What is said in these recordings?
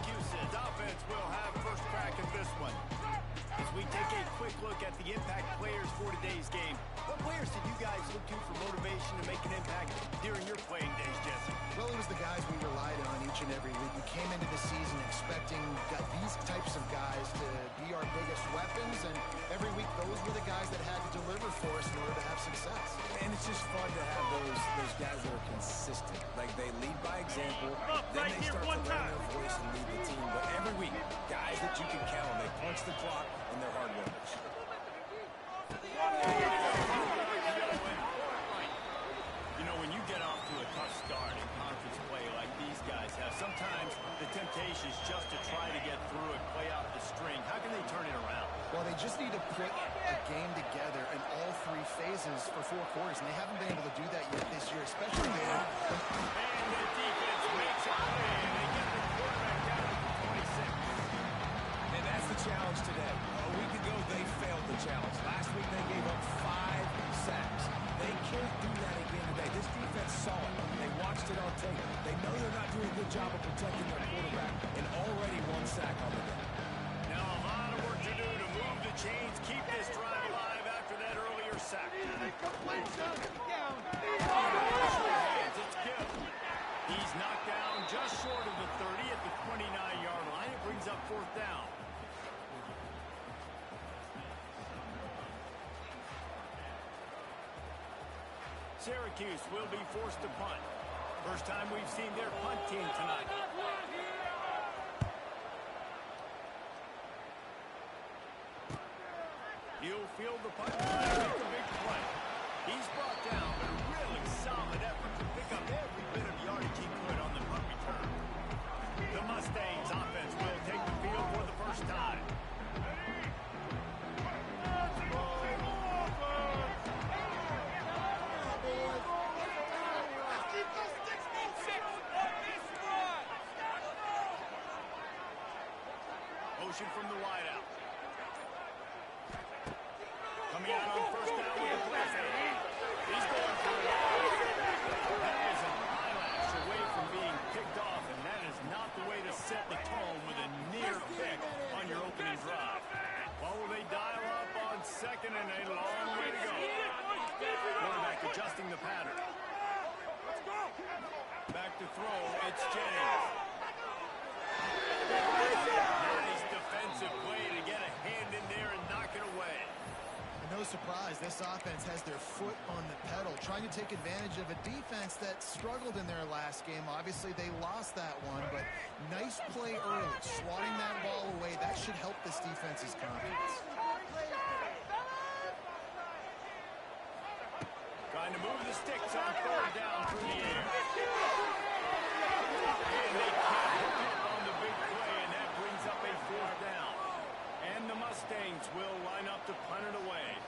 Syracuse's offense will have first crack at this one. As we take a quick look at the impact players for today's game, what players did you guys look to for motivation to make an impact during your playing days, Jesse? Well, it was the guys we relied on each and every week. We came into the season expecting these types of guys to be our biggest weapons, and every week those were the guys that had to deliver for us in order to have success. And it's just fun to have those guys that are consistent. Like, they lead by example, then they start to learn their voice and lead the team. But every week, guys that you can count on, they punch the clock, and they're hard workers. You know, when you get off to a tough start in conference play like these guys have, sometimes the temptation is just to try to get through and play out the string. How can they turn it around? Well, they just need to put a game together in all three phases for 4 quarters, and they haven't been able to do that yet this year, especially there. And the defense makes a play, and they get the quarterback down to 26. And that's the challenge today. A week ago, they failed the challenge. Last week, they gave up 5 sacks. They can't do that again today. This defense saw it. They watched it on tape. They know they're not doing a good job of protecting their quarterback, and already 1 sack on the day. Now a lot of work to do to move the chains, keep this drive alive after that earlier sack. It's Gill. He's knocked down just short of the 30 at the 29-yard line. It brings up 4th down. Syracuse will be forced to punt. First time we've seen their punt team tonight. He'll field the punt and make a big play. He's brought down, but a really solid effort to pick up every bit of yardage he could on the punt return. The Mustangs offense will take the field for the first time. Motion from the wideout. Coming out on first down with the play fake. He's going for it. That is an eyelash away from being picked off, and that is not the way to set the tone with a near pick on your opening drive. Well, will they dial up on second and a long way to go? Quarterback adjusting the pattern. Back to throw. It's Jennings. Nice defensive play to get a hand in there and knock it away. No surprise, this offense has their foot on the pedal, trying to take advantage of a defense that struggled in their last game. Obviously, they lost that one, but nice play early, swatting that ball away. That should help this defense's confidence. Trying to move the sticks on 3rd down through the air. And they can't hook it on the big play, and that brings up a 4th down. And the Mustangs will line up to punt it away.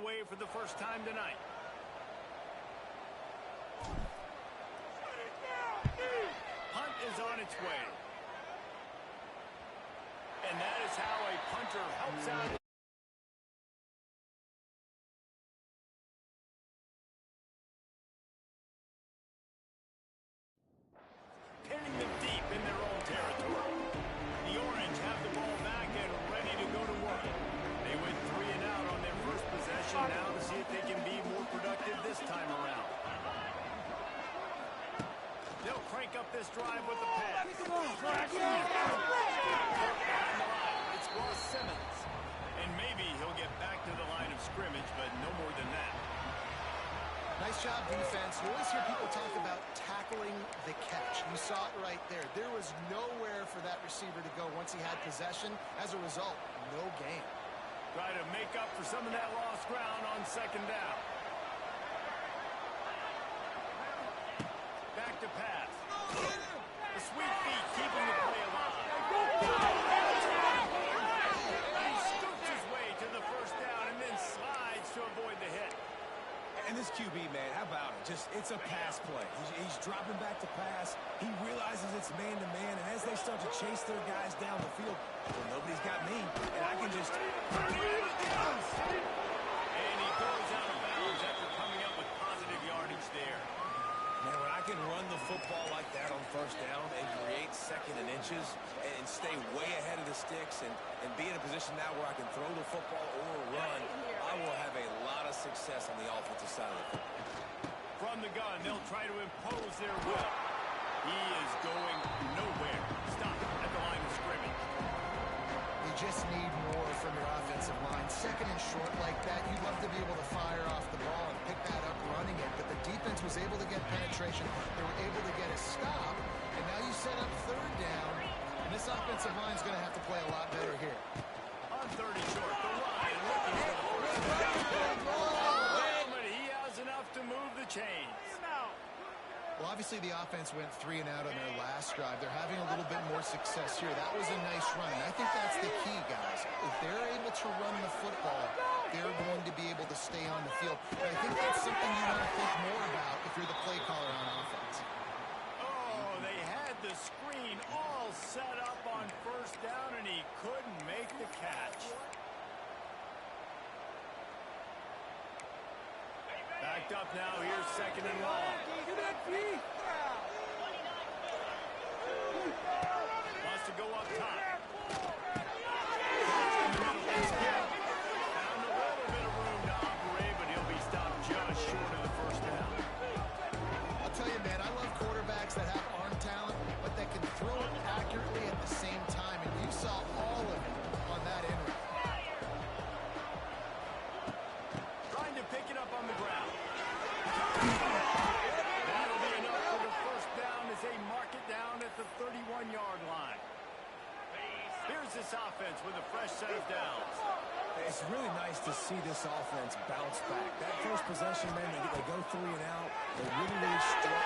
Away for the first time tonight. Punt is on its way. And that is how a punter helps out. Pinning them deep in their own territory. The Orange have the ball back and ready to go to work. They went 3 and out on their first possession. Now to see if they can be more productive this time around. They'll crank up this drive with the pass. It's Ross Simmons. And maybe he'll get back to the line of scrimmage, but no more than that. Nice job, defense. You always hear people talk about tackling the catch. You saw it right there. There was nowhere for that receiver to go once he had possession. As a result, no gain. Try to make up for some of that lost ground on 2nd down. Back to pass. The sweet feet keeping the play alive. He scoops his way to the first down and then slides to avoid the hit. And this QB, man, how about it? It's a pass play. He's dropping back to pass. He realizes it's man-to-man, and as they start to chase their guys down the field, well, nobody's got me, and I can just... And first down and create second and inches and stay way ahead of the sticks and be in a position now where I can throw the football or run, I will have a lot of success on the offensive side of the football. From the gun, they'll try to impose their will. He is going nowhere. Stop at the line of scrimmage. You just need more from your offensive line. Second and short like that, you'd love to be able to fire off the ball and pick that up running it, but the defense was able to get penetration. They were able to get a stop, and now you set up third down, and this offensive line is going to have to play a lot better here. On 30 short, the line looking for the first down. Well, but he has enough to move the chains. Well, obviously the offense went 3 and out on their last drive. They're having a little bit more success here. That was a nice run, and I think that's the key, guys. If they're able to run the football, they're going to be able to stay on the field. And I think that's something you want to think more about if you're the play caller on offense. Oh, they had the screen all set up on first down, and he couldn't make the catch. Backed up now, here's second and long. Wants to go up top. Found a little bit of room to operate, but he'll be stopped just short of the first down. I'll tell you, man, I love quarterbacks that have arm talent, but that can throw it accurately at the same time, and you saw all of it on that end route. Trying to pick it up on the ground. That'll be enough for the first down as they mark it down at the 31-yard line. Here's this offense with a fresh set of downs. It's really nice to see this offense bounce back. That first possession, man, they go 3 and out. They really struggle.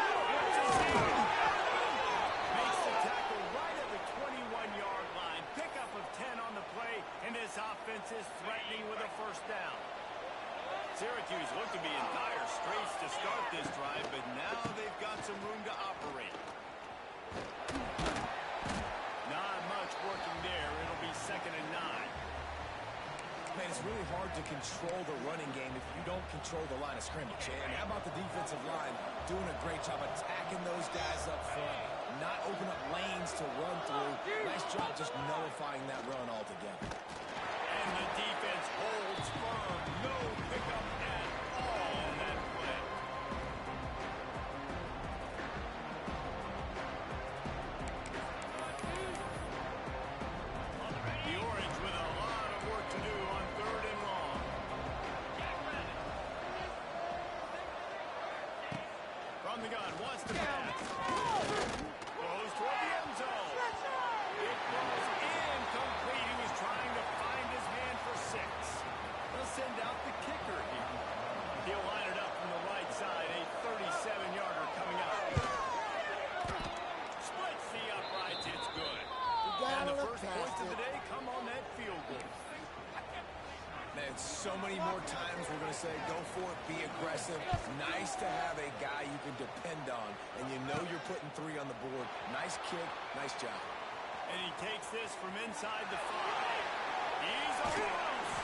Makes the tackle right at the 21-yard line. Pickup of 10 on the play, and this offense is threatening with a first down. Syracuse looked to be in dire straits to start this drive, but now they've got some room to operate. Not much working there. It'll be second and 9. Man, it's really hard to control the running game if you don't control the line of scrimmage. And how about the defensive line doing a great job attacking those guys up front, not open up lanes to run through. Nice job just nullifying that run altogether. And the defense holds firm. No pickup at all on that play. The Orange with a lot of work to do on third and long. From the gun, wants to pass. Goes toward the end zone. It goes incomplete. He was trying to find his man for 6. They'll send out the kicker here. He'll line it up from the right side. A 37-yarder coming up. Splits the uprights. It's good. And the first points of the day come on that field goal. Man, so many more times we're going to say go for it, be aggressive. Nice to have a guy you can depend on, and you know you're putting 3 on the board. Nice kick, nice job. And he takes this from inside the 5. He's on the ropes.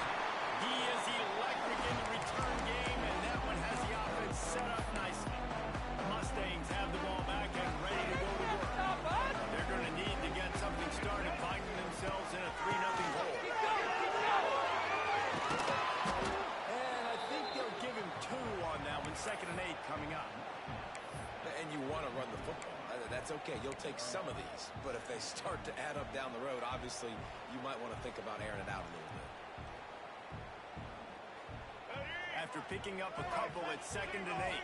He is electric in the return game, and that one has the offense set up nicely. The Mustangs have the ball back and ready to go to work. They're going to need to get something started, finding themselves in a 3-0 hole. And I think they'll give him 2 on that one. Second and 8 coming up. And you want to run the football. That's okay. You'll take some of these. But if they start to add up down the road, obviously you might want to think about airing it out a little bit. After picking up a couple at second and 8.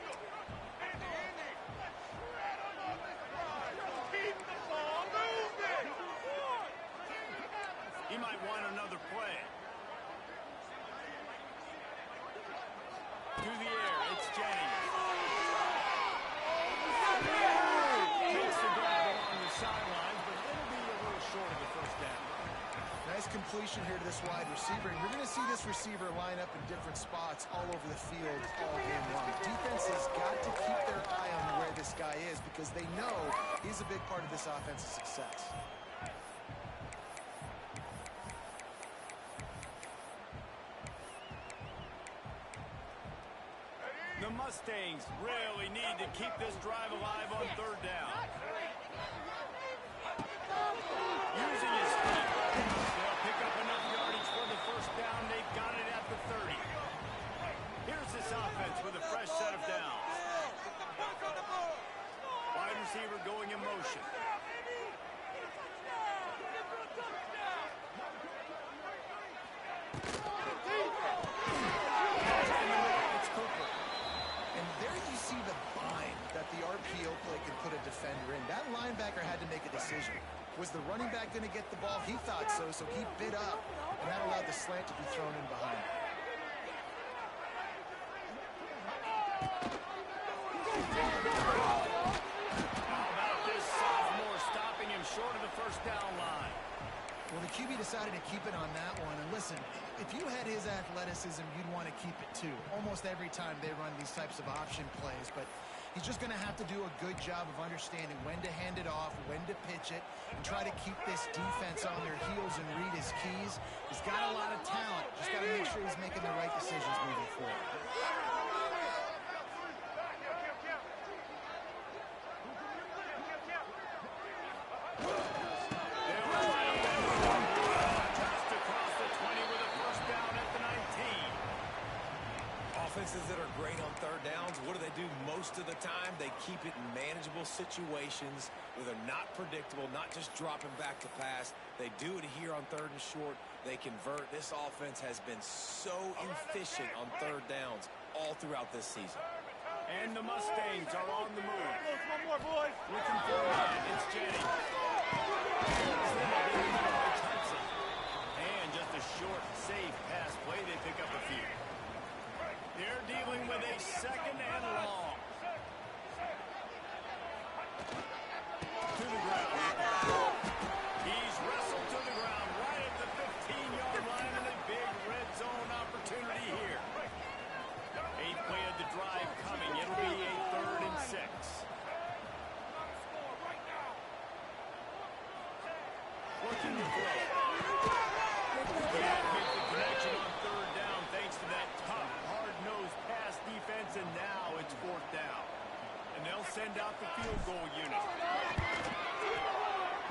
He might want another play. To the air, it's Jennings. Takes the grab along the sidelines, but it'll be a little short of the first down. Nice completion here to this wide receiver. And you're going to see this receiver line up in different spots all over the field all game long. Defense has got to keep their eye on where this guy is because they know he's a big part of this offense's success. The Mustangs really need to keep this drive alive on third down. running back going to get the ball? He thought so, so he bit up, and that allowed the slant to be thrown in behind. How about this sophomore stopping him short of the first down line? Well, the QB decided to keep it on that one. And listen, if you had his athleticism, you'd want to keep it too. Almost every time they run these types of option plays. But he's just going to have to do a good job of understanding when to hand it off, when to pitch it, and try to keep this defense on their heels and read his keys. He's got a lot of talent. Just got to make sure he's making the right decisions moving forward. Offenses that are great on third downs, what do? Most of the time, they keep it in manageable situations where they're not predictable, not just dropping back to pass. They do it here on third and short. They convert. This offense has been so efficient on third downs all throughout this season. And the Mustangs are on the move. One more, boys. Looking for a man. It's Jennings. And just a short, safe pass play. They pick up a few. They're dealing with a second and long. To the ground. He's wrestled to the ground right at the 15-yard line, and a big red zone opportunity here. 8th play of the drive coming. It'll be a 3rd and 6. Looking to throw. Can't make the connection on 3rd down thanks to that tough, hard-nosed pass defense, and now it's 4th down. And they'll send out the field goal unit.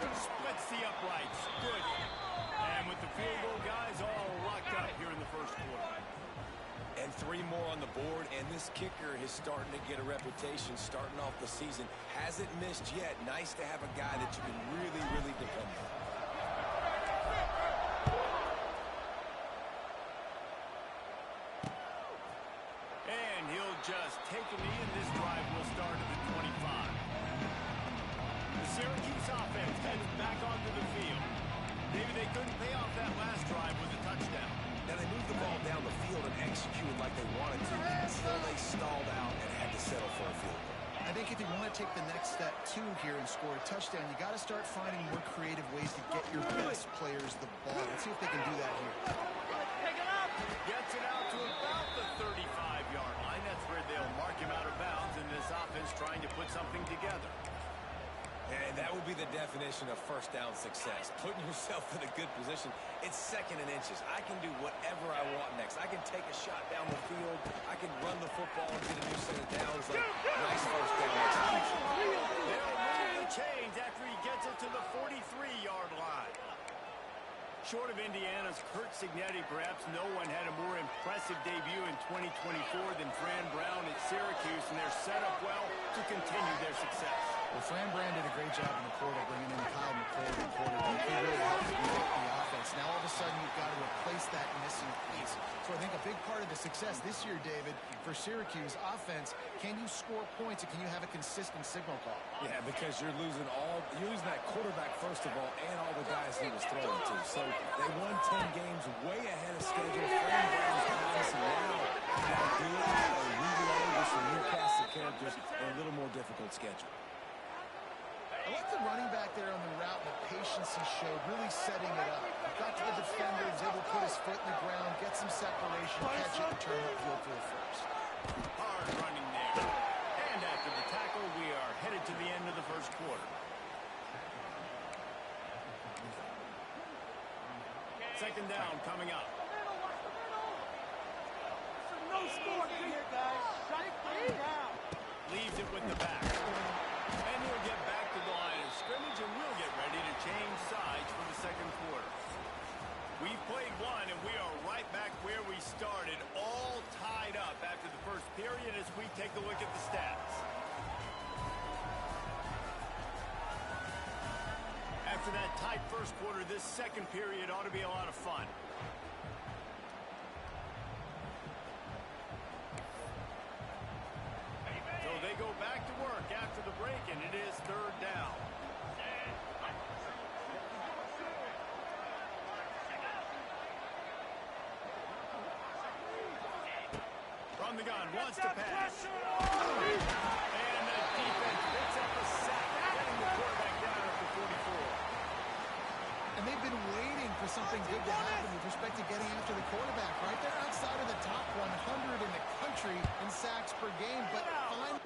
Splits the uprights. Good. And with the field goal guys all locked up here in the first quarter. And 3 more on the board, and this kicker is starting to get a reputation starting off the season. Hasn't missed yet. Nice to have a guy that you can really, really depend on. And he'll just take a knee, and this drive will start at the 25. The Syracuse offense heads back onto the field. Maybe they couldn't pay off that last drive with a touchdown. Now they moved the ball down the field and executed like they wanted to until they stalled out and had to settle for a field goal. I think if you want to take the next step, too, here and score a touchdown, you got to start finding more creative ways to get your best players the ball. Let's see if they can do that here. Gets it out to about the 35-yard line. That's where they'll mark him out of bounds, and this offense trying to put something together. And that would be the definition of first down success. Putting yourself in a good position. It's 2nd and inches. I can do whatever I want next. I can take a shot down the field. I can run the football and get a new set of downs. Nice first down execution. They'll move the chains after he gets it to the 43-yard line. Short of Indiana's Curt Cignetti, perhaps no one had a more impressive debut in 2024 than Fran Brown at Syracuse, and they're set up well to continue their success. Well, Fran Brown did a great job in the quarter, bringing in Kyle McCord in the quarterback. He really helped rebuild the offense. Now all of a sudden you've got to replace that missing piece. So I think a big part of the success this year, David, for Syracuse offense, can you score points and can you have a consistent signal call? Yeah, because you're losing that quarterback first of all, and all the guys he was throwing to. So they won 10 games way ahead of schedule. Fran Brown's got us, and now you got to do it or reload with some new cast of characters and a little more difficult schedule. I like the running back there on the route and the patience he showed, really setting it up. Got to the defender, was able to put his foot in the ground, get some separation, catch it, and turn upfield for the first. Hard running there. And after the tackle, we are headed to the end of the first quarter. Second down coming up. No score here, guys. Shut it down. Leaves it with the back. And he'll get back to the line of scrimmage, and we'll get ready to change sides for the second quarter. We've played one, and we are right back where we started, all tied up after the first period as we take a look at the stats. After that tight first quarter, this second period ought to be a lot of fun. So they go back to work after the break, and it is 3rd down. from the gun, wants to pass. And the defense picks up a sack, getting the quarterback down after 44. And they've been waiting for something good to happen with respect to getting after the quarterback. Right there outside of the top 100 in the country in sacks per game. But finally...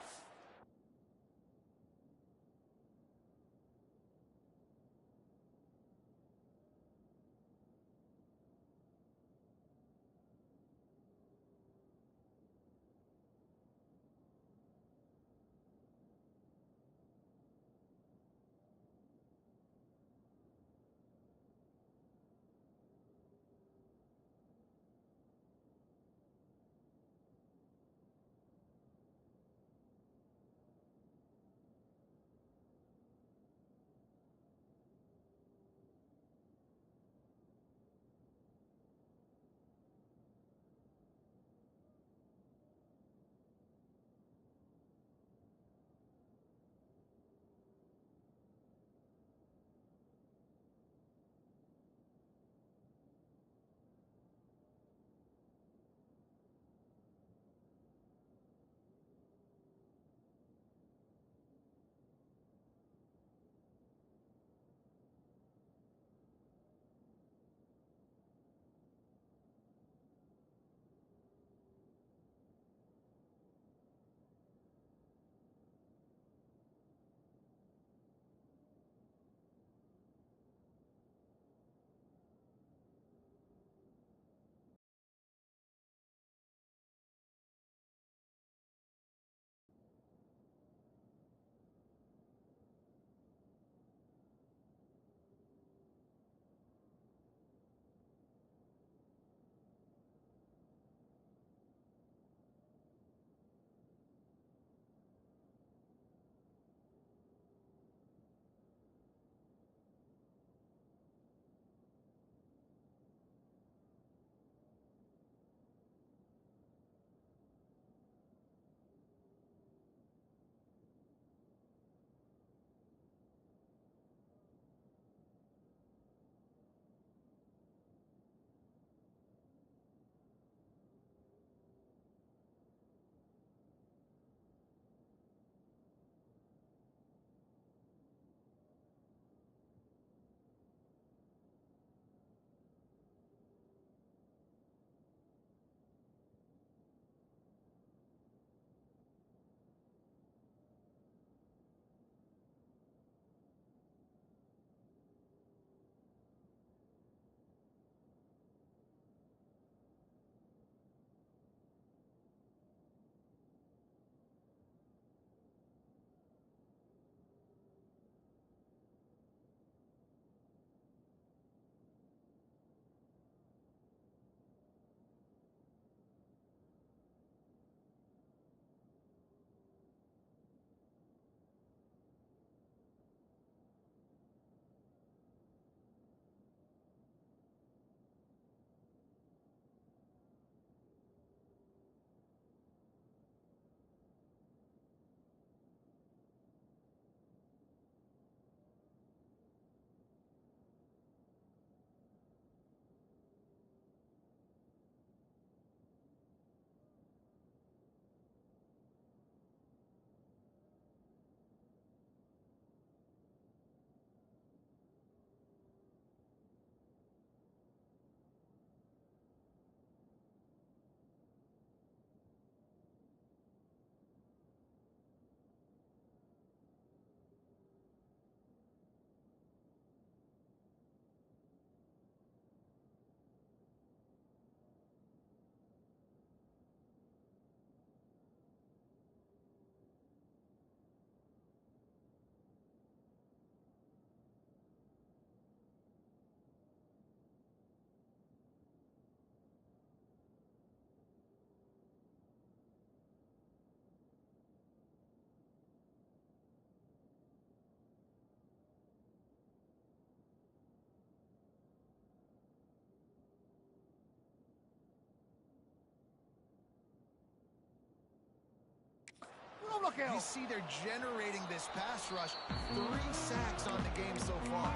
You see they're generating this pass rush. 3 sacks on the game so far.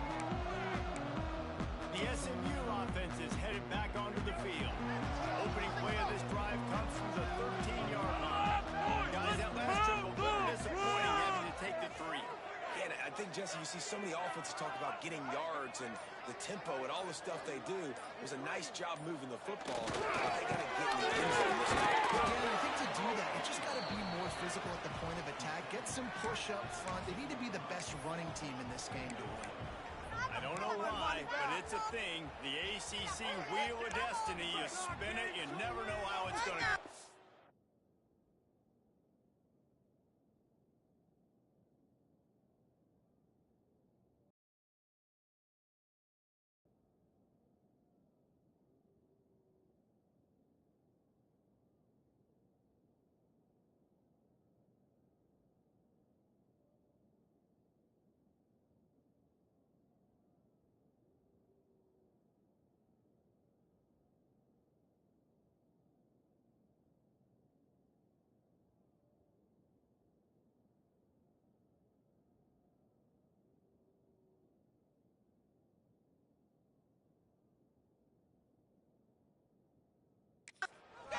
The SMU offense is headed back onto the field. Opening play of this drive comes from the 13 think, Jesse, you see so many offenses talk about getting yards and the tempo and all the stuff they do. It was a nice job moving the football. They got to get in the end zone this time. Yeah, I think to do that, they just got to be more physical at the point of attack. Get some push up front. They need to be the best running team in this game to win. I don't know why, but it's a thing. The ACC Wheel of Destiny. You spin it, you never know how it's going to...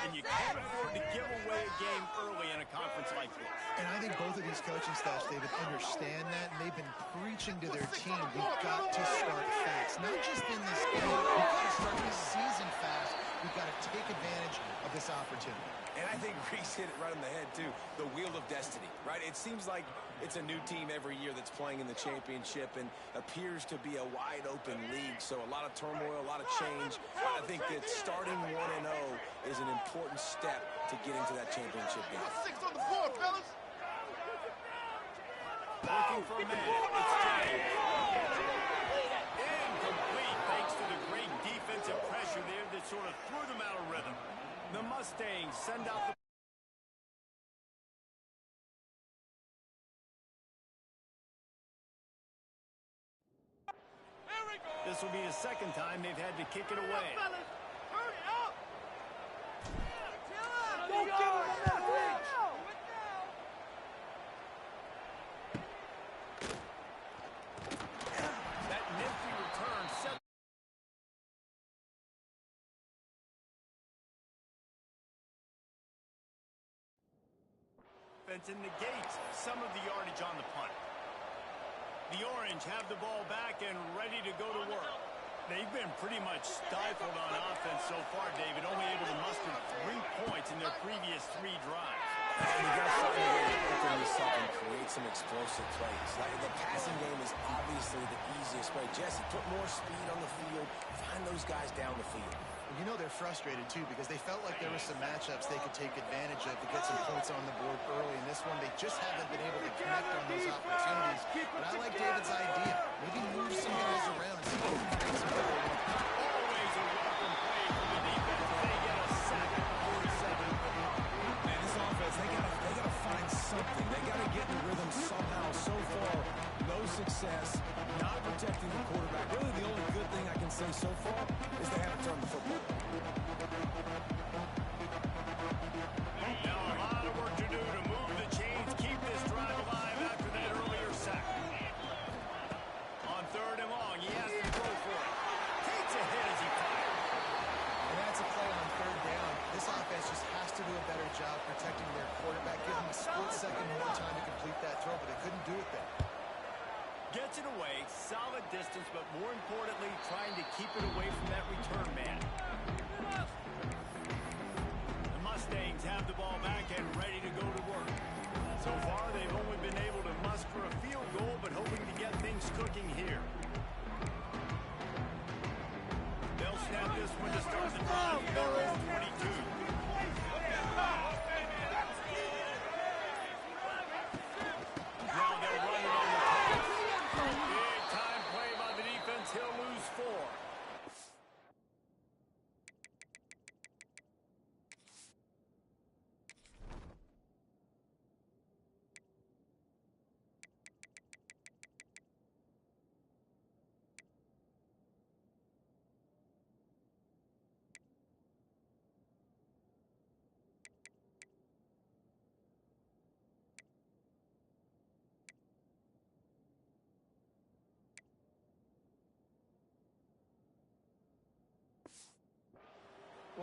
And you can't afford to give away a game early in a conference like this. And I think both of these coaching staffs, David, understand that, and they've been preaching to their team, we've got to start fast. Not just in this game, we've got to start this season fast. We've got to take advantage of this opportunity. And I think Reese hit it right on the head, too. The Wheel of Destiny, right? It seems like it's a new team every year that's playing in the championship and appears to be a wide-open league. So a lot of turmoil, a lot of change. I think that starting 1-0 is an important step to getting to that championship game. 6 on the board, fellas. Looking for a man. It's James. Incomplete thanks to the great defensive pressure there that sort of threw them out of rhythm. The Mustangs send out the... This will be the second time they've had to kick it away. Hurry up. Don't give him a message. That nifty return set... and negates some of the yardage on the punt. The Orange have the ball back and ready to go to work. They've been pretty much stifled on offense so far, David, only able to muster 3 points in their previous 3 drives. And you got to find a way to open this up and create some explosive plays. Like, the passing game is obviously the easiest way. Jesse, put more speed on the field. Find those guys down the field. You know they're frustrated, too, because they felt like there were some matchups they could take advantage of to get some points on the board early. In this one, they just haven't been able to connect on those opportunities. But I like David's idea. Maybe move some guys around and see if we can create some better ones. Always a welcome play from the defense. They get a sack at 47. Man, this offense, they gotta find something. They gotta get in rhythm somehow. So far, no success, not protecting the quarterback. Really, the only good thing I can say so far is they haven't turned the football. Now a lot of work to do to move the chains, keep this drive alive after that earlier sack. On 3rd and long, he has to go for it. Takes a hit as he fires. And that's a play on 3rd down. This offense just has to do a better job protecting their quarterback, give him a split second more time to complete that throw, but they couldn't do it there. Gets it away, solid distance, but more importantly, trying to keep it away from that return man. The Mustangs have the ball back and ready to go to work. So far, they've only been able to muster a field goal, but hoping to get things cooking here. They'll snap this one to start the drive from their own 22. Now they'll run it on the top. Big time play by the defense. He'll lose 4.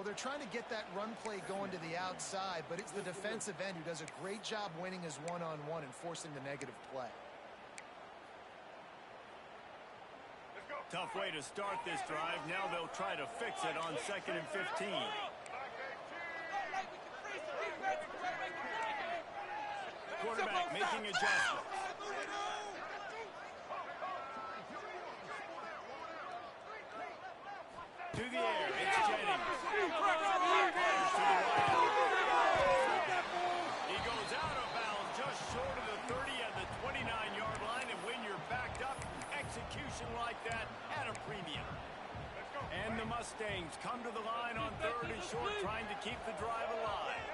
Well, they're trying to get that run play going to the outside, but it's the defensive end who does a great job winning his one-on-one and forcing the negative play. Tough way to start this drive. Now they'll try to fix it on 2nd and 15. Quarterback making adjustments. To the air, it's Jennings. He goes out of bounds just short of the 30 at the 29-yard line, and when you're backed up, execution like that at a premium. And the Mustangs come to the line on 3rd and short, trying to keep the drive alive.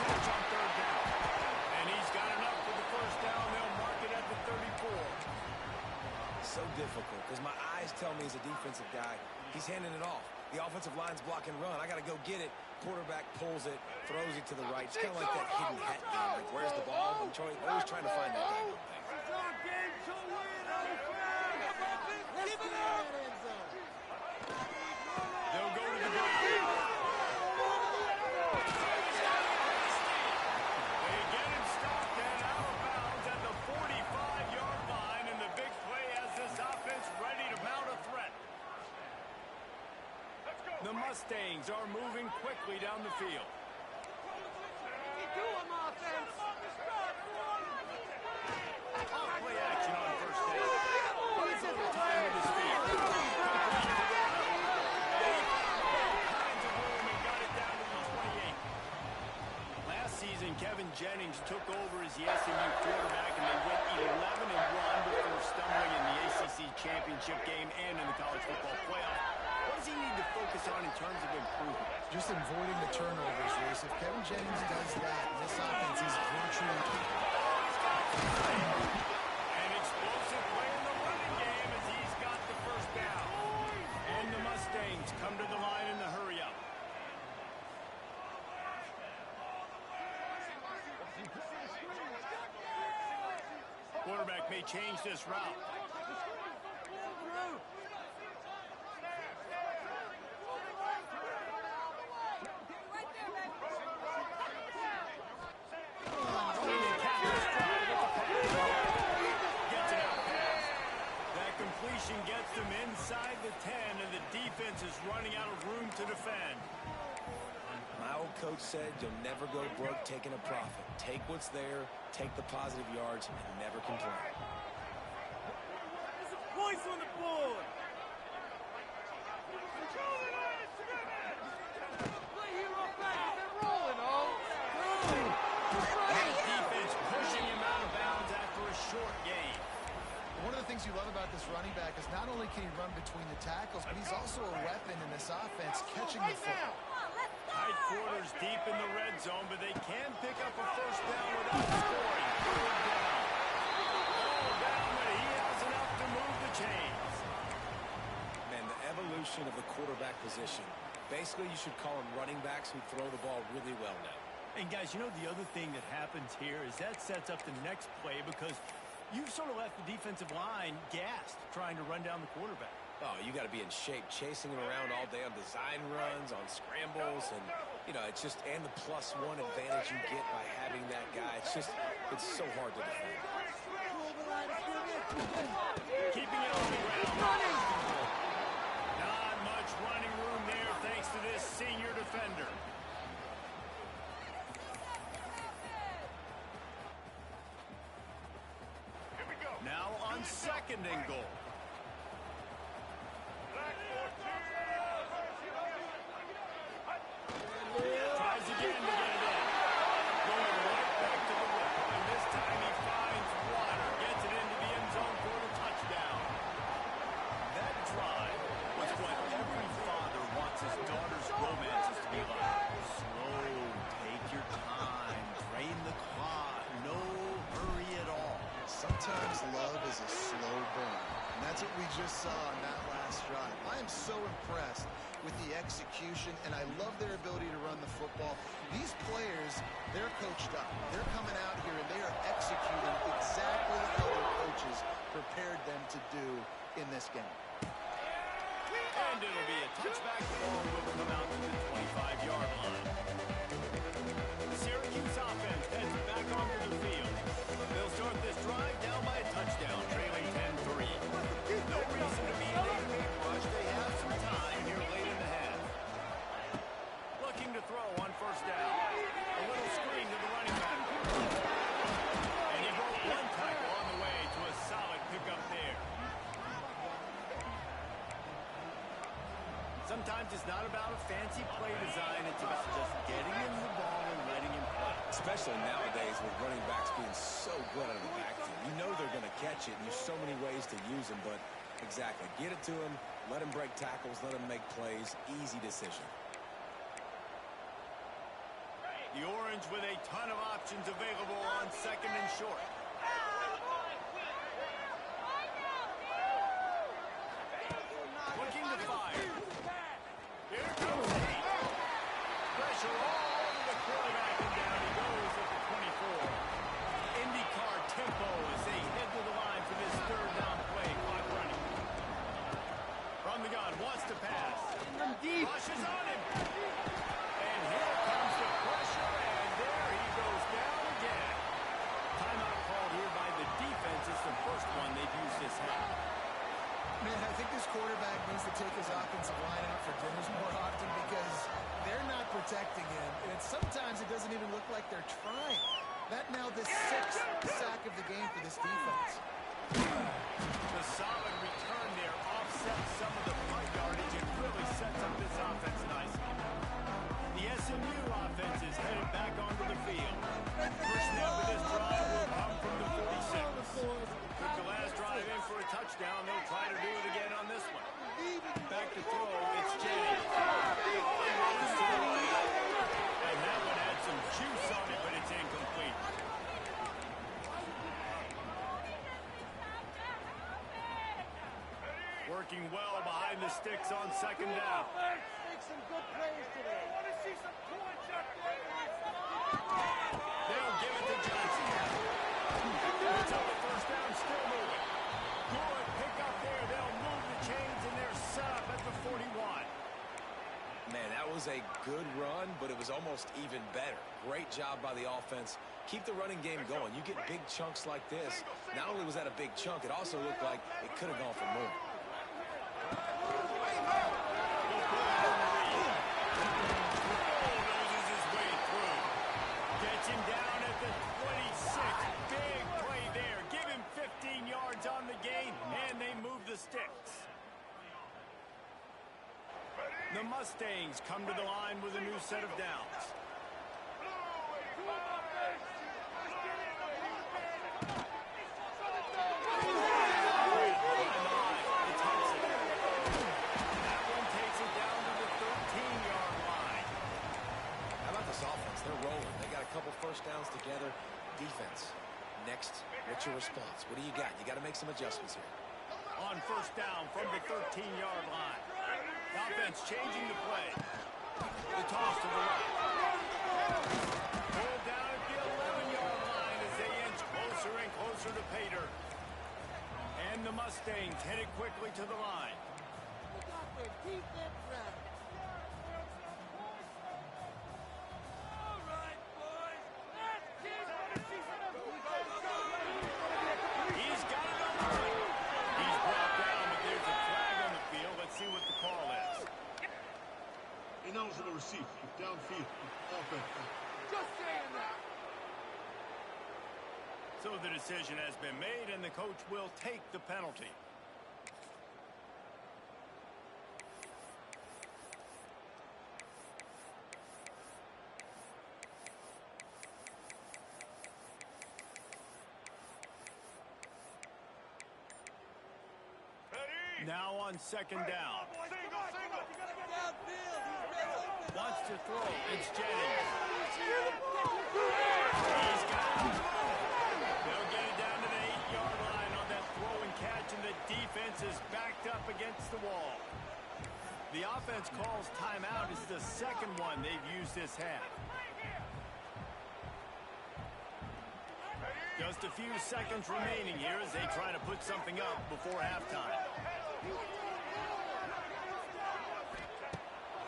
Catch on 3rd down. And he's got enough for the 1st down. They'll mark it at the 34. So difficult because my eyes tell me as a defensive guy, he's handing it off. The offensive line's blocking run. I got to go get it. Quarterback pulls it, throws it to the right. It's kind of like that hidden hat game. Like, where's the ball? I'm always trying to find that guy. They'll go to the ground. They get him stopped and out of bounds at the 45-yard line, and the big play has this offense ready to mount a threat. The Mustangs are moving quickly down the field. Off play action on 1st down. He's a little time with his feet. Last season, Kevin Jennings took over as the SMU quarterback, and they went 11-1 before stumbling in the ACC championship game and in the college football playoff. What does he need to focus on in terms of improvement? Just avoiding the turnovers, Reese. If Kevin Jennings does that, this offense is virtually... An explosive play in the running game as he's got the 1st down. And the Mustangs come to the line in the hurry-up. Quarterback may change this route. Gets them inside the 10, and the defense is running out of room to defend. My old coach said you'll never go broke taking a profit. Take what's there, take the positive yards, and never complain. There's some points on the board. Play here off back. They're rolling, Defense pushing him out of bounds after a short gain. One of the things you love about this running back is not only can he run between the tackles, but he's also a weapon in this offense, catching the football. Tight quarters deep in the red zone, but they can pick up a 1st down without scoring. 3rd down. All down, but he has enough to move the chains. Man, the evolution of the quarterback position. Basically, you should call them running backs who throw the ball really well now. And guys, you know the other thing that happens here is that sets up the next play because you've sort of left the defensive line gassed trying to run down the quarterback. Oh, you got to be in shape, chasing him around all day on design runs, on scrambles, and, you know, it's just, and the +1 advantage you get by having that guy. It's just, it's so hard to defend. Keeping it on the ground. Not much running room there thanks to this senior defender. Now on 2nd and goal. Tries again to get it in. Going right back to the whip. And this time he finds Water. Gets it into the end zone for the touchdown. That drive was what every father wants his daughter's romances to be like. Slow, take your time, drain the clock, no hurry at all. Sometimes love is a slow burn, and that's what we just saw on that last drive. I am so impressed with the execution, and I love their ability to run the football. These players, they're coached up. They're coming out here, and they are executing exactly how their coaches prepared them to do in this game. And it'll be a touchback. The ball will come out to the 25-yard line. The Syracuse offense heads back onto the field. They'll start this drive Sometimes it's not about a fancy play design. It's about just getting him the ball and letting him play. Especially nowadays with running backs being so good out of the backfield. You know they're going to catch it, and there's so many ways to use them, but exactly. Get it to him, let him break tackles, let him make plays. Easy decision. The Orange with a ton of options available on second and short. Looking to fire. Here comes the heat. Pressure all over the quarterback, and down he goes at the 24. IndyCar tempo as they head to the line for this third down play. Clock running. From the gun, wants to pass. Rushes on him. And here comes the pressure, and there he goes down again. Timeout called here by the defense. It's the first one they've used this half. Man, I think this quarterback needs to take his offensive line out for dinners more often because they're not protecting him. And sometimes it doesn't even look like they're trying. That now the 6th sack of the game for this defense. The solid return there offsets some of the punt yardage and really sets up this offense nicely. The SMU offense is headed back onto the field. First down for this drive will come from the 46. Took the last drive in for a touchdown. They'll try to do it again on this one. Back to throw. It's Jennings. Runs to the right. And that one had some juice on it, but it's incomplete. Working well behind the sticks on second down. Make some good plays today. I want to see some points up there. They'll give it to Johnson. It's up the first down, still moving. Good pick up there. They'll move the chains, and they're set up at the 41. Man, that was a good run, but it was almost even better. Great job by the offense. Keep the running game going. You get big chunks like this. Not only was that a big chunk, it also looked like it could have gone for more. Loses his way through. Gets him down at the 26. Big play there. Give him 15 yards on the gain, and they move the sticks. The Mustangs come to the line with a new set of downs. First downs together. Defense. Next, what's your response? What do you got? You got to make some adjustments here. On first down from the 13-yard line. The offense changing the play. The toss to the right. Pulled down at the 11-yard line as they inch closer and closer to Pater. And the Mustangs headed quickly to the line. Look out for defense right. He's got it on the run. He's brought down, but there's a flag on the field. Let's see what the call is. Ineligible receive. Downfield. Offense. Just saying that. So the decision has been made, and the coach will take the penalty. Now on second down. Wants to throw. It's Jennings. He's got it. They'll get it down to the 8-yard line on that throw and catch, and the defense is backed up against the wall. The offense calls timeout. It's the second one they've used this half. Just a few seconds remaining here as they try to put something up before halftime.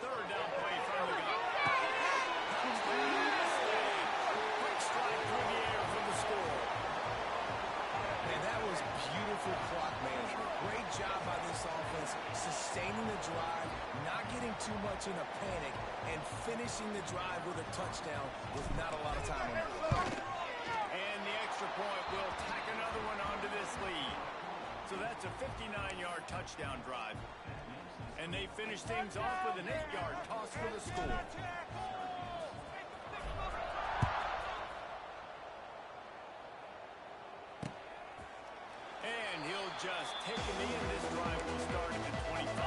Third down play from the gun. Quick strike through the air for the score. And that was beautiful clock management. Great job by this offense, sustaining the drive, not getting too much in a panic, and finishing the drive with a touchdown with not a lot of time on it. And the extra point will tack another one onto this lead. So that's a 59-yard touchdown drive. And they finish things off with an 8-yard toss for the score. And he'll just take a knee, and this drive will start at the 25.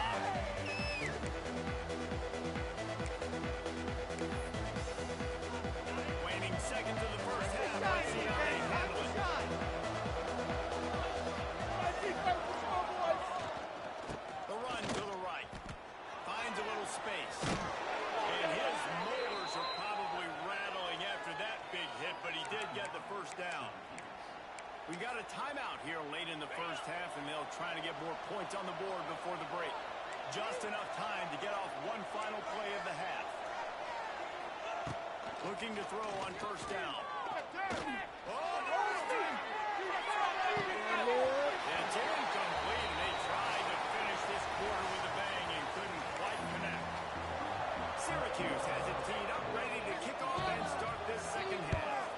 Waning seconds of the first half. Let's see how they handle it. The run to the right. Finds a little space. And his motors are probably rattling after that big hit, but he did get the first down. We got a timeout here late in the first half, and they'll try to get more points on the board before the break. Just enough time to get off one final play of the half. Looking to throw on first down. It's incomplete, and they tried to finish this quarter with a bang and couldn't quite connect. Syracuse has it teed up, ready to kick off and start this second half.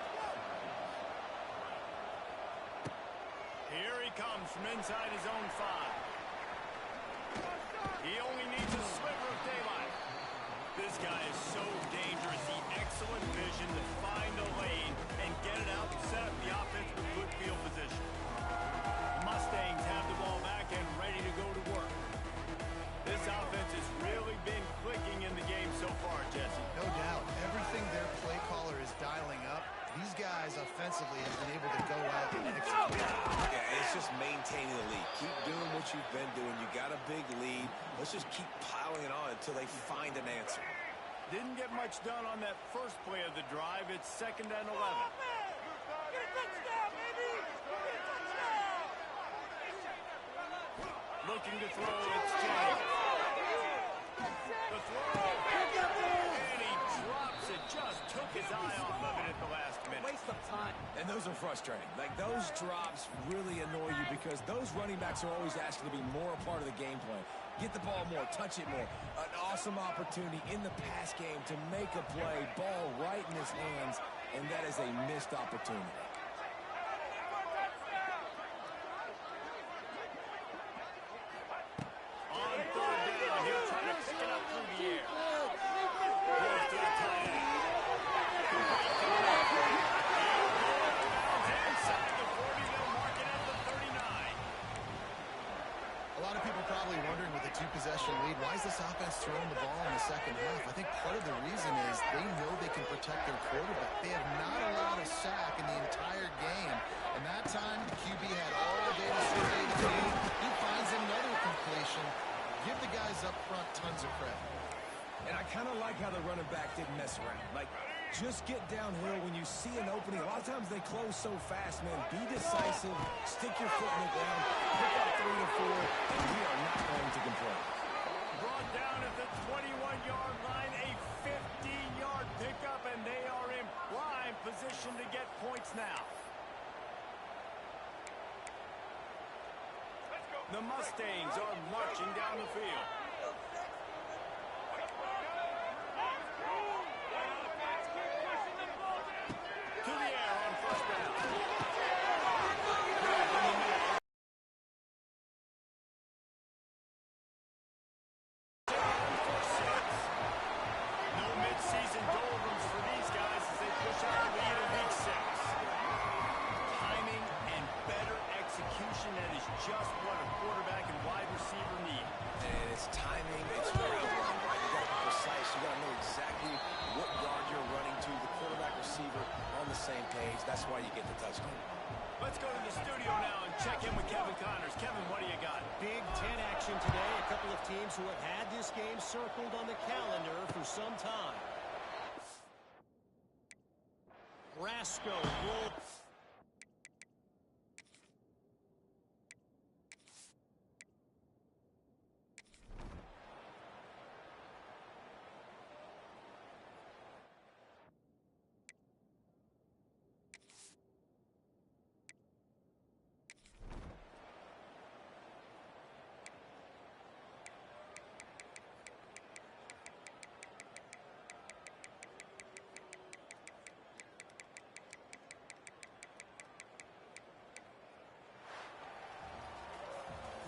Here he comes from inside his own 5. He only needs a sliver of daylight. This guy is so dangerous. He excellent vision to find a lane and get it out and set up the offense with good field position. The Mustangs have the ball back and ready to go to work. This offense has really been clicking in the game so far, Jesse. No doubt. Everything their play caller is dialing up, these guys offensively have been able to go out and execute. Yeah, it's just maintaining the lead. Keep doing what you've been doing. You got a big lead. Let's just keep piling it on until they find an answer. Didn't get much done on that first play of the drive. It's 2nd and 11. Looking to throw, it's James. The throw, and he drops it. Just took his eye off of it at the last minute. Waste of time. And those are frustrating. Like, those drops really annoy you because those running backs are always asking to be more a part of the game plan. Get the ball more, touch it more. An awesome opportunity in the pass game to make a play, ball right in his hands, and that is a missed opportunity. On 3rd down, he'll try to pick it up through the air. Goes to the tight end. Inside the 40, they'll mark it at the 39. A lot of people probably wondering with a 2-possession lead, why is this offense throwing the ball in the second half? I think part of the reason is they know they can protect their quarterback. They have not allowed a sack in the entire game. And that time, the QB had all day to survey the field. He finds another completion. Give the guys up front tons of credit. And I kind of like how the running back didn't mess around. Like, just get downhill when you see an opening. A lot of times they close so fast, man. Be decisive, stick your foot in the ground, pick up 3 to 4, and we are not going to complain. Brought down at the 21-yard line, a 15-yard pickup, and they are in prime position to get points now. The Mustangs are marching down the field. To the air on first down. No mid-season doldrums for these guys as they push out the lead in week 6. Timing and better execution, that is just what a quarterback and wide receiver need. And it's timing, it's route running, right? You got to be precise. You got to know exactly what yard you're running to. The quarterback receiver on the same page. That's why you get the touchdown. Let's go to the studio now and check in with Kevin Connors. Kevin, what do you got? Big Ten action today. A couple of teams who have had this game circled on the calendar for some time. Brasco roll.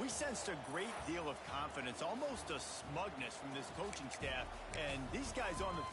We sensed a great deal of confidence, almost a smugness from this coaching staff, and these guys on the